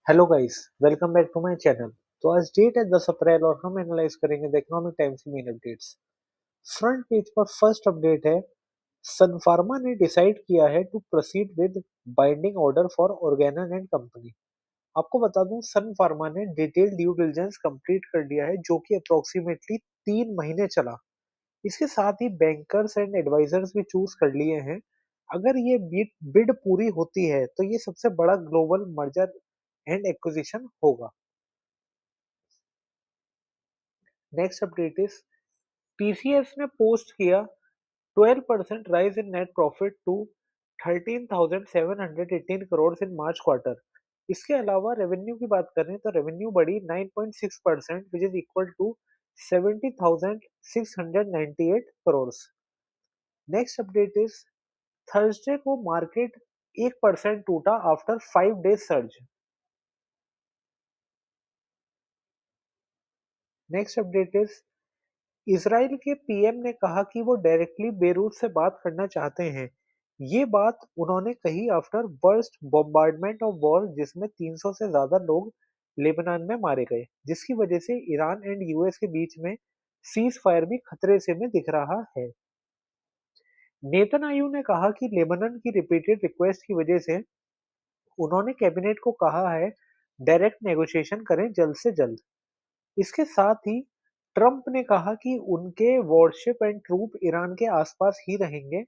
Hello guys, welcome back to my channel. तो आज date है 10 अप्रैल और हम एनालाइज करेंगे द इकोनॉमिक टाइम्स की मेन अपडेट्स। फ्रंट पेज पर फर्स्ट अपडेट है, सन फार्मा ने डिसाइड किया है to proceed with binding order for Organon and company. आपको बता दूं, सन फार्मा ने डिटेल ड्यू डिलिजेंस कंप्लीट कर लिया है जो कि अप्रोक्सीमेटली 3 महीने चला। इसके साथ ही बैंकर्स एंड एडवाइजर्स भी चूज कर लिए हैं। अगर ये बिड बिड पूरी होती है तो ये सबसे बड़ा ग्लोबल मर्जर एंड एक्विजिशन होगा। नेक्स्ट अपडेट इज, टीसीएस ने पोस्ट किया 12% rise in net profit to 13,718 crore in March quarter. इसके अलावा रेवेन्यू की बात करें तो रेवेन्यू बढ़ी 9.6% which is equal to 70,698 crore. Next update is, Thursday को मार्केट 1% टूटा after 5 days surge. Next update is, Israel के पीएम ने कहा कि वो डायरेक्टली बेरूत से बात करना चाहते हैं। ये बात उन्होंने कही after worst bombardment of war जिसमें 300 से ज्यादा लोग लेबनान में मारे गए, जिसकी वजह से ईरान एंड यूएस के बीच में सीज फायर भी खतरे से में दिख रहा है। नेतन्याहू ने कहा कि लेबनान की रिपीटेड रिक्वेस्ट की वजह से उन्होंने कैबिनेट को कहा है डायरेक्ट नेगोशिएशन करें जल्द से जल्द। इसके साथ ही ट्रंप ने कहा कि उनके वॉरशिप एंड ट्रूप ईरान के आसपास ही रहेंगे।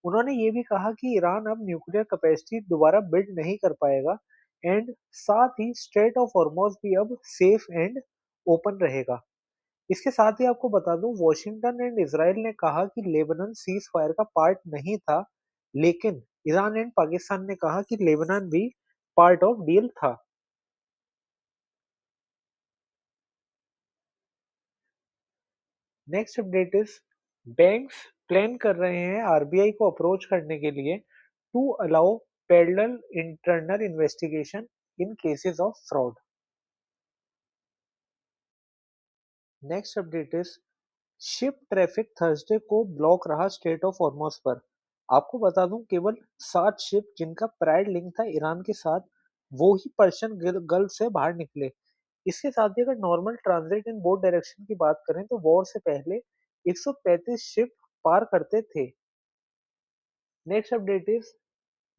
उन्होंने ये भी कहा कि ईरान अब न्यूक्लियर कैपेसिटी दोबारा बिल्ड नहीं कर पाएगा एंड साथ ही स्ट्रेट ऑफ हॉर्मोज भी अब सेफ एंड ओपन रहेगा। इसके साथ ही आपको बता दूं, वॉशिंगटन एंड इसराइल ने कहा कि लेबनान सीज फायर का पार्ट नहीं था, लेकिन ईरान एंड पाकिस्तान ने कहा कि लेबनान भी पार्ट ऑफ डील था। Next update is, banks plan कर रहे हैं आरबीआई को अप्रोच करने के लिए to allow parallel internal investigation in cases of fraud. Next update is, ship traffic Thursday को ब्लॉक रहा स्ट्रेट ऑफ हॉर्मोज पर। आपको बता दूं, केवल 7 शिप जिनका प्रायर लिंक था ईरान के साथ वो ही पर्शियन गल्फ से बाहर निकले। इसके साथ ही अगर normal transit in both direction की बात करें तो वॉर से पहले 135 शिप पार करते थे। Next update is,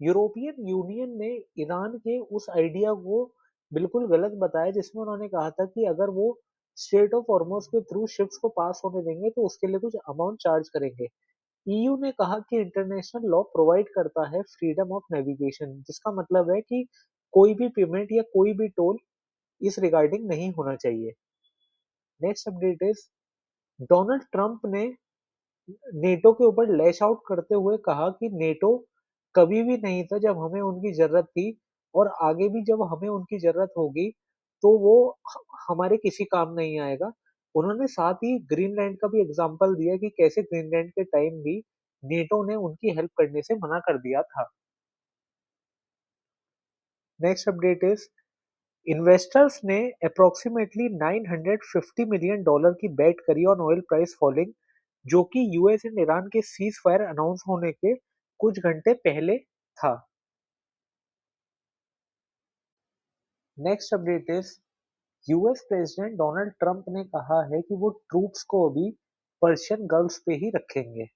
European union ने ईरान के उस आइडिया को बिल्कुल गलत बताया जिसमें उन्होंने कहा था कि अगर वो स्ट्रेट ऑफ हॉर्मोज के थ्रू शिप्स को पास होने देंगे तो उसके लिए कुछ अमाउंट चार्ज करेंगे। ईयू ने कहा कि इंटरनेशनल लॉ प्रोवाइड करता है फ्रीडम ऑफ नेविगेशन, जिसका मतलब है कि कोई भी पेमेंट या कोई भी टोल इस रिगार्डिंग नहीं होना चाहिए। Next update is, Donald Trump ने नेटो के ऊपर लैश आउट करते हुए कहा कि नेटो कभी भी नहीं था जब हमें उनकी जरूरत थी, और आगे भी जब हमें उनकी जरूरत होगी तो वो हमारे किसी काम नहीं आएगा। उन्होंने साथ ही ग्रीनलैंड का भी एग्जाम्पल दिया कि कैसे ग्रीनलैंड के टाइम भी नेटो ने उनकी हेल्प करने से मना कर दिया था। नेक्स्ट अपडेट इज, इन्वेस्टर्स ने अप्रोक्सीमेटली $950 मिलियन की बेट करी ऑन ऑयल प्राइस फॉलिंग, जो कि यूएस एंड ईरान के सीज फायर अनाउंस होने के कुछ घंटे पहले था। Next update is, US president Donald Trump ने कहा है कि वो ट्रूप्स को अभी पर्शियन गल्फ पे ही रखेंगे।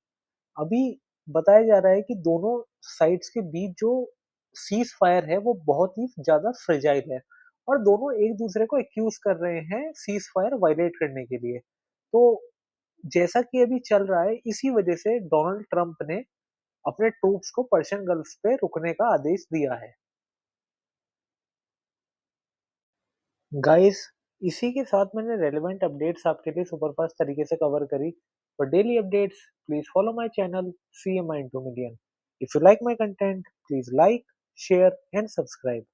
अभी बताया जा रहा है कि दोनों साइड्स के बीच जो सीज फायर है वो बहुत ही ज्यादा फ्रेजाइल है और दोनों एक दूसरे को एक्यूज कर रहे हैं सीज फायर वायलेट करने के लिए। तो जैसा कि अभी चल रहा है, इसी वजह से डोनाल्ड ट्रंप ने अपने ट्रूप्स को पर्शियन गल्फ पे रुकने का आदेश दिया है। गाइस, इसी के साथ मैंने रेलेवेंट अपडेट्स आपके लिए सुपरफास्ट तरीके से कवर करी। For daily updates please follow my channel CMI into Million. If you like my content, please like, share and subscribe.